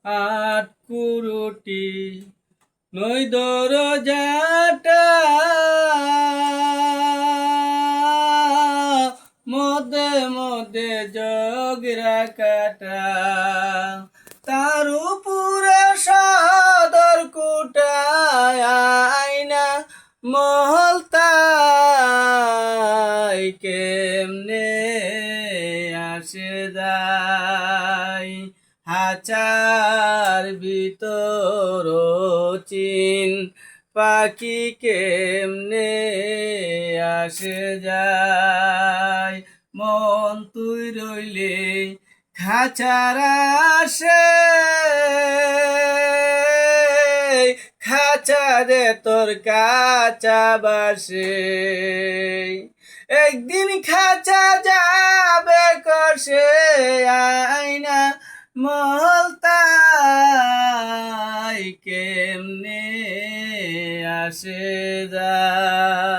আট কুরুটি নই দরজাটা মধ্যে মধ্যে জগরা কাটা তার উপরে সদর কুটায় আয়না মহল তাই কেমনে আসে যায় হাচার ভিতর চিন পাখি কেমনে আসে যায় মন তুই রইলে খাঁচার আসে খাঁচারে তোর কাঁচা বাসে একদিন খাঁচা যাবে কষে আয়না মহলতাই কেমনে আসে যায়।